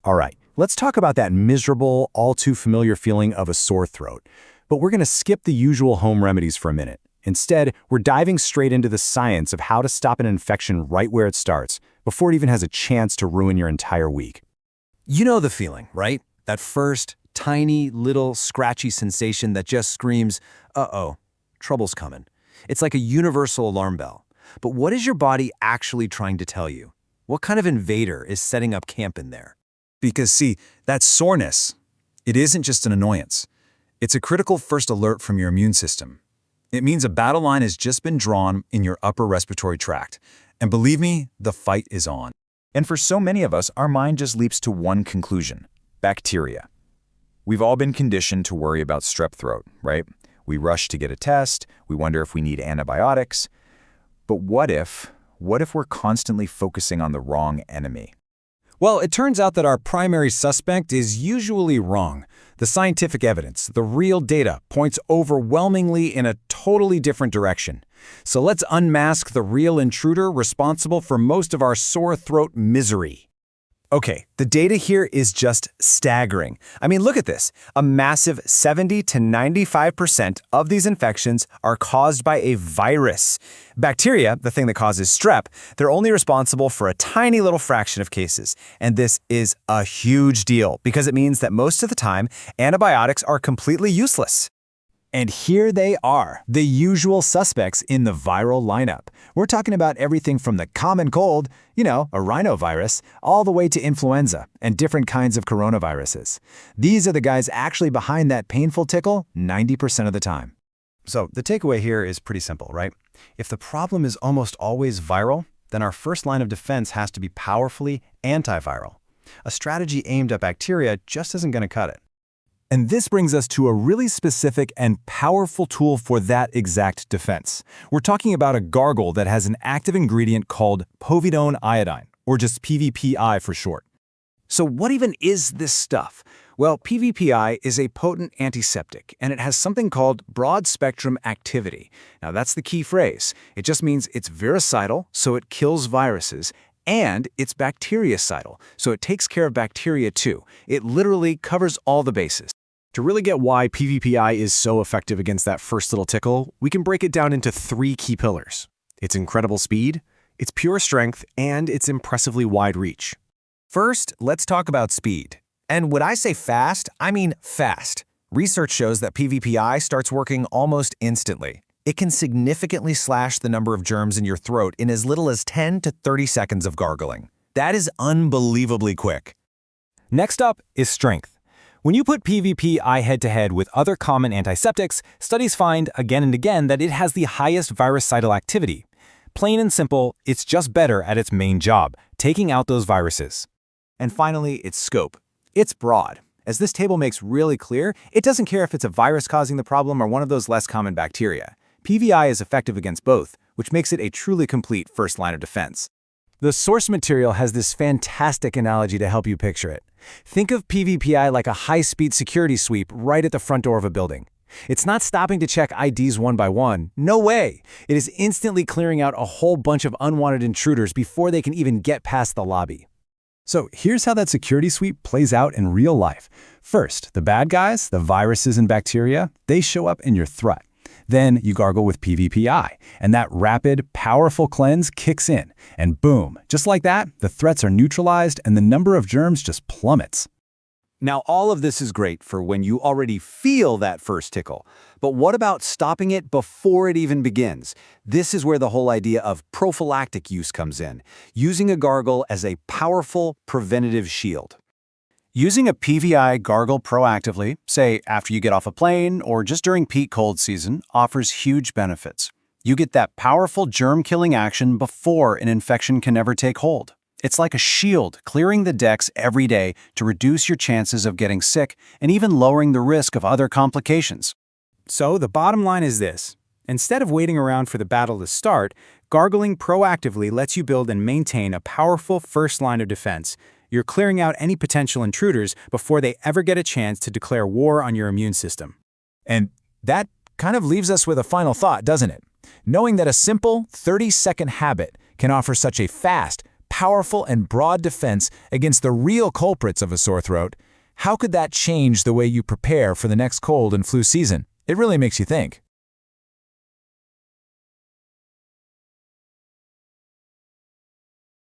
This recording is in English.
All right, let's talk about that miserable, all too familiar feeling of a sore throat. But we're going to skip the usual home remedies for a minute. Instead, we're diving straight into the science of how to stop an infection right where it starts, before it even has a chance to ruin your entire week. You know the feeling, right? That first, tiny, little, scratchy sensation that just screams, uh-oh, trouble's coming. It's like a universal alarm bell. But what is your body actually trying to tell you? What kind of invader is setting up camp in there? Because see, that soreness, it isn't just an annoyance. It's a critical first alert from your immune system. It means a battle line has just been drawn in your upper respiratory tract. And believe me, the fight is on. And for so many of us, our mind just leaps to one conclusion: bacteria. We've all been conditioned to worry about strep throat, right? We rush to get a test, we wonder if we need antibiotics. But what if we're constantly focusing on the wrong enemy? Well, it turns out that our primary suspect is usually wrong. The scientific evidence, the real data, points overwhelmingly in a totally different direction. So let's unmask the real intruder responsible for most of our sore throat misery. Okay, the data here is just staggering. I mean, look at this. A massive 70 to 95% of these infections are caused by a virus. Bacteria, the thing that causes strep, they're only responsible for a tiny little fraction of cases. And this is a huge deal because it means that most of the time, antibiotics are completely useless. And here they are, the usual suspects in the viral lineup. We're talking about everything from the common cold, a rhinovirus, all the way to influenza and different kinds of coronaviruses. These are the guys actually behind that painful tickle 90% of the time. So the takeaway here is pretty simple, right? If the problem is almost always viral, then our first line of defense has to be powerfully antiviral. A strategy aimed at bacteria just isn't going to cut it. And this brings us to a really specific and powerful tool for that exact defense. We're talking about a gargle that has an active ingredient called Povidone iodine, or just PVPI for short. So what even is this stuff? Well, PVPI is a potent antiseptic, and it has something called broad-spectrum activity. Now that's the key phrase. It just means it's virucidal, so it kills viruses, and it's bactericidal, so it takes care of bacteria too. It literally covers all the bases. To really get why PVPI is so effective against that first little tickle, we can break it down into 3 key pillars: its incredible speed, its pure strength, and its impressively wide reach. First, let's talk about speed. And when I say fast, I mean fast. Research shows that PVPI starts working almost instantly. It can significantly slash the number of germs in your throat in as little as 10 to 30 seconds of gargling. That is unbelievably quick. Next up is strength. When you put PVPI head-to-head with other common antiseptics, studies find again and again that it has the highest virucidal activity. Plain and simple, it's just better at its main job, taking out those viruses. And finally, its scope. It's broad. As this table makes really clear, it doesn't care if it's a virus causing the problem or one of those less common bacteria. PVI is effective against both, which makes it a truly complete first line of defense. The source material has this fantastic analogy to help you picture it. Think of PVPI like a high-speed security sweep right at the front door of a building. It's not stopping to check IDs one by one. No way! It is instantly clearing out a whole bunch of unwanted intruders before they can even get past the lobby. So here's how that security sweep plays out in real life. First, the bad guys, the viruses and bacteria, they show up in your throat. Then you gargle with PVPI, and that rapid, powerful cleanse kicks in. And boom, just like that, the threats are neutralized and the number of germs just plummets. Now, all of this is great for when you already feel that first tickle. But what about stopping it before it even begins? This is where the whole idea of prophylactic use comes in, using a gargle as a powerful preventative shield. Using a PVI gargle proactively, say after you get off a plane or just during peak cold season, offers huge benefits. You get that powerful germ-killing action before an infection can ever take hold. It's like a shield clearing the decks every day to reduce your chances of getting sick and even lowering the risk of other complications. So the bottom line is this. Instead of waiting around for the battle to start, gargling proactively lets you build and maintain a powerful first line of defense. You're clearing out any potential intruders before they ever get a chance to declare war on your immune system. And that kind of leaves us with a final thought, doesn't it? Knowing that a simple 30-second habit can offer such a fast, powerful and broad defense against the real culprits of a sore throat, how could that change the way you prepare for the next cold and flu season? It really makes you think.